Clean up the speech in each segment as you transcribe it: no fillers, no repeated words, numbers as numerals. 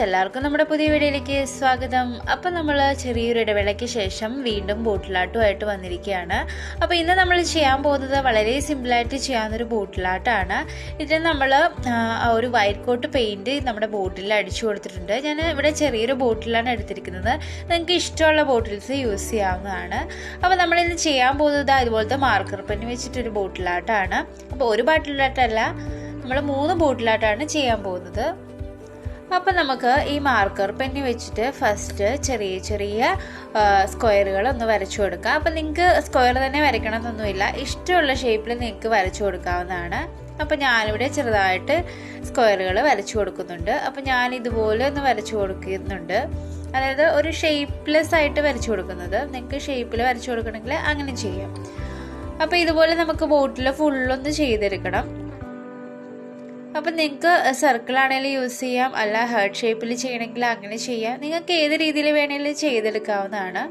എല്ലാവർക്കും നമ്മുടെ പുതിയ വീഡിയോയിലേക്ക് സ്വാഗതം. അപ്പോൾ നമ്മൾ ചെറിയൊരു ഇടവേളയ്ക്ക് ശേഷം വീണ്ടും ബോട്ടിലാട്ടുമായിട്ട് വന്നിരിക്കുകയാണ്. അപ്പോൾ ഇന്ന് നമ്മൾ ചെയ്യാൻ പോകുന്നത് വളരെ സിമ്പിളായിട്ട് ചെയ്യാവുന്നൊരു ബോട്ടിലാട്ടാണ്. ഇതിന് നമ്മൾ ഒരു വൈറ്റ് കോട്ട് പെയിൻറ് നമ്മുടെ ബോട്ടിലിൽ അടിച്ചു കൊടുത്തിട്ടുണ്ട്. ഞാൻ ഇവിടെ ചെറിയൊരു ബോട്ടിലാണ് എടുത്തിരിക്കുന്നത്. നിങ്ങൾക്ക് ഇഷ്ടമുള്ള ബോട്ടിൽസ് യൂസ് ചെയ്യാവുന്നതാണ്. അപ്പോൾ നമ്മളിന്ന് ചെയ്യാൻ പോകുന്നത് ഇതുപോലത്തെ മാർക്കർ പെൻ വെച്ചിട്ടൊരു ബോട്ടിലാട്ടാണ്. അപ്പോൾ ഒരു ബോട്ടിലാട്ടല്ല, നമ്മൾ 3 ബോട്ടിലാട്ടാണ് ചെയ്യാൻ പോകുന്നത്. അപ്പോൾ നമുക്ക് ഈ മാർക്കർ പെന്ന് വെച്ചിട്ട് ഫസ്റ്റ് ചെറിയ ചെറിയ സ്ക്വയറുകൾ ഒന്ന് വരച്ചു കൊടുക്കാം. അപ്പോൾ നിങ്ങൾക്ക് സ്ക്വയർ തന്നെ വരയ്ക്കണം എന്നൊന്നുമില്ല, ഇഷ്ടമുള്ള ഷേപ്പിൽ നിങ്ങൾക്ക് വരച്ചു കൊടുക്കാവുന്നതാണ്. അപ്പോൾ ഞാനിവിടെ ചെറുതായിട്ട് സ്ക്വയറുകൾ വരച്ചു കൊടുക്കുന്നുണ്ട്. അപ്പോൾ ഞാൻ ഇതുപോലെ ഒന്ന് വരച്ചു കൊടുക്കുന്നുണ്ട്, അതായത് ഒരു ഷേപ്പ്ലെസ് ആയിട്ട് വരച്ചു കൊടുക്കുന്നത്. നിങ്ങൾക്ക് ഷേപ്പിൽ വരച്ചു കൊടുക്കണമെങ്കിൽ അങ്ങനെ ചെയ്യാം. അപ്പോൾ ഇതുപോലെ നമുക്ക് ബോട്ടിൽ ഫുള്ളൊന്ന് ചെയ്തെടുക്കണം. അപ്പം നിങ്ങൾക്ക് സർക്കിൾ ആണെങ്കിലും യൂസ് ചെയ്യാം, അല്ല ഹാർട്ട് ഷേപ്പിൽ ചെയ്യണമെങ്കിൽ അങ്ങനെ ചെയ്യാം. നിങ്ങൾക്ക് ഏത് രീതിയിൽ വേണമെങ്കിലും ചെയ്തെടുക്കാവുന്നതാണ്.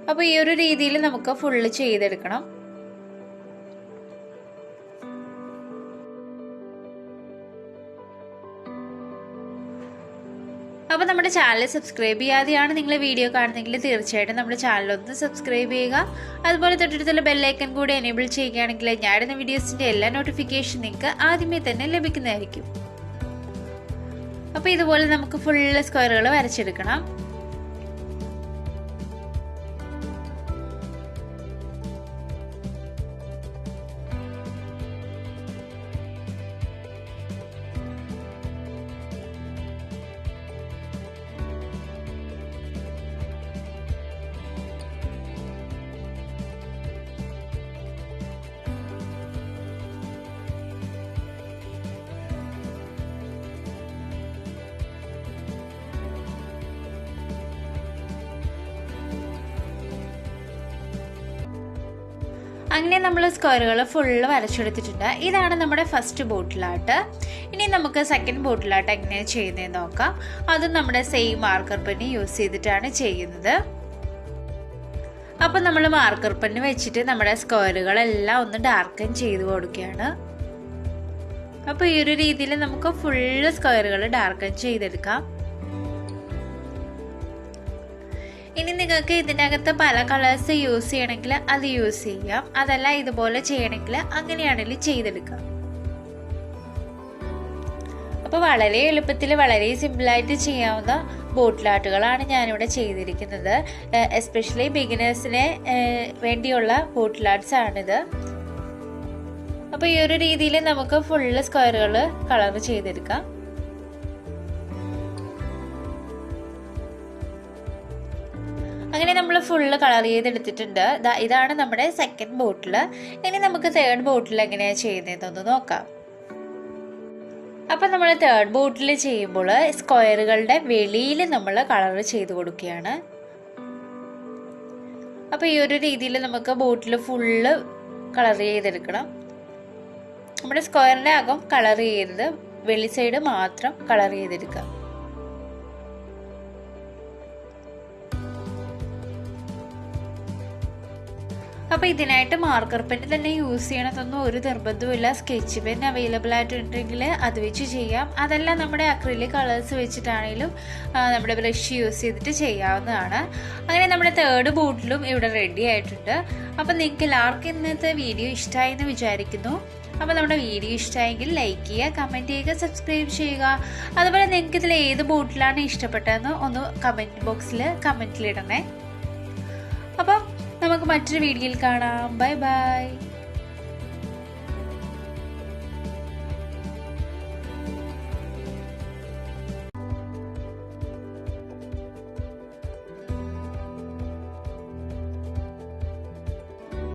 അപ്പോൾ ഈ ഒരു രീതിയിൽ നമുക്ക് ഫുള്ള് ചെയ്തെടുക്കണം. അപ്പോൾ നമ്മുടെ ചാനൽ സബ്സ്ക്രൈബ് ചെയ്യാതെയാണ് നിങ്ങൾ വീഡിയോ കാണുന്നതെങ്കിൽ തീർച്ചയായിട്ടും നമ്മുടെ ചാനലൊന്ന് സബ്സ്ക്രൈബ് ചെയ്യുക. അതുപോലെ തൊട്ടടുത്തുള്ള ബെല്ലൈക്കൺ കൂടി എനേബിൾ ചെയ്യുകയാണെങ്കിൽ ഞാൻ ഇടുന്ന വീഡിയോസിൻ്റെ എല്ലാ നോട്ടിഫിക്കേഷൻ നിങ്ങൾക്ക് ആദ്യമേ തന്നെ ലഭിക്കുന്നതായിരിക്കും. അപ്പോൾ ഇതുപോലെ നമുക്ക് ഫുള്ള് സ്ക്വയറുകൾ വരച്ചെടുക്കണം. അങ്ങനെ നമ്മൾ സ്ക്വയറുകൾ ഫുള്ള് വരച്ചെടുത്തിട്ടുണ്ട്. ഇതാണ് നമ്മുടെ ഫസ്റ്റ് ബോട്ടിലാട്ട്. ഇനി നമുക്ക് സെക്കൻഡ് ബോട്ടിലാട്ട് എങ്ങനെയാണ് ചെയ്യുന്നതെന്ന് നോക്കാം. അതും നമ്മുടെ സെയിം മാർക്കർ പെന്ന് യൂസ് ചെയ്തിട്ടാണ് ചെയ്യുന്നത്. അപ്പം നമ്മൾ മാർക്കർ പെന്ന് വെച്ചിട്ട് നമ്മുടെ സ്ക്വയറുകളെല്ലാം ഒന്ന് ഡാർക്കൻ ചെയ്ത് കൊടുക്കുകയാണ്. അപ്പോൾ ഈ ഒരു രീതിയിൽ നമുക്ക് ഫുള്ള് സ്ക്വയറുകൾ ഡാർക്കൻ ചെയ്തെടുക്കാം. ഇനി നിങ്ങൾക്ക് ഇതിനകത്ത് പല കളേഴ്സ് യൂസ് ചെയ്യണമെങ്കിൽ അത് യൂസ് ചെയ്യാം, അതല്ല ഇതുപോലെ ചെയ്യണമെങ്കിൽ അങ്ങനെയാണെങ്കിൽ ചെയ്തെടുക്കാം. അപ്പോൾ വളരെ എളുപ്പത്തിൽ വളരെ സിമ്പിളായിട്ട് ചെയ്യാവുന്ന ബോട്ടിലാട്ടുകളാണ് ഞാനിവിടെ ചെയ്തിരിക്കുന്നത്. എസ്പെഷ്യലി ബിഗിനേഴ്സിന് വേണ്ടിയുള്ള ബോട്ടിലാട്ട്സ് ആണിത്. അപ്പോൾ ഈ ഒരു രീതിയിൽ നമുക്ക് ഫുള്ള് സ്ക്വയറുകൾ കളർ ചെയ്തെടുക്കാം. അങ്ങനെ നമ്മൾ ഫുള്ള് കളർ ചെയ്തെടുത്തിട്ടുണ്ട്. ഇതാണ് നമ്മുടെ സെക്കൻഡ് ബോട്ടിൽ. ഇനി നമുക്ക് തേർഡ് ബോട്ടിൽ എങ്ങനെയാണ് ചെയ്യുന്നതെന്നൊന്ന് നോക്കാം. അപ്പം നമ്മൾ തേർഡ് ബോട്ടിൽ ചെയ്യുമ്പോൾ സ്ക്വയറുകളുടെ വെളിയിൽ നമ്മൾ കളർ ചെയ്ത് കൊടുക്കുകയാണ്. അപ്പോൾ ഈ ഒരു രീതിയിൽ നമുക്ക് ബോട്ടിൽ ഫുള്ള് കളർ ചെയ്തെടുക്കണം. നമ്മുടെ സ്ക്വയറിൻ്റെ അകം കളർ ചെയ്യരുത്, വെളി സൈഡ് മാത്രം കളർ ചെയ്തെടുക്കാം. അപ്പോൾ ഇതിനായിട്ട് മാർക്കർ പെൻ തന്നെ യൂസ് ചെയ്യണമെന്നൊന്നും ഒരു നിർബന്ധവുമില്ല. സ്കെച്ച് പെൻ അവൈലബിൾ ആയിട്ടുണ്ടെങ്കിൽ അത് വെച്ച് ചെയ്യാം, അതല്ല നമ്മുടെ അക്രിലിക് കളേഴ്സ് വെച്ചിട്ടാണെങ്കിലും നമ്മുടെ ബ്രഷ് യൂസ് ചെയ്തിട്ട് ചെയ്യാവുന്നതാണ്. അങ്ങനെ നമ്മുടെ തേർഡ് ബോട്ടിലും ഇവിടെ റെഡി ആയിട്ടുണ്ട്. അപ്പോൾ നിങ്ങൾക്ക് എല്ലാവർക്കും ഇന്നത്തെ വീഡിയോ ഇഷ്ടമായി എന്ന് വിചാരിക്കുന്നു. അപ്പോൾ നമ്മുടെ വീഡിയോ ഇഷ്ടമായെങ്കിൽ ലൈക്ക് ചെയ്യുക, കമൻറ്റ് ചെയ്യുക, സബ്സ്ക്രൈബ് ചെയ്യുക. അതുപോലെ നിങ്ങൾക്ക് ഇതിൽ ഏത് ബോട്ടിലാണ് ഇഷ്ടപ്പെട്ടതെന്ന് ഒന്ന് കമൻറ്റ് ബോക്സിൽ കമൻറ്റിലിടണേ. അപ്പം നമുക്ക് മറ്റൊരു വീഡിയോയിൽ കാണാം. Bye bye.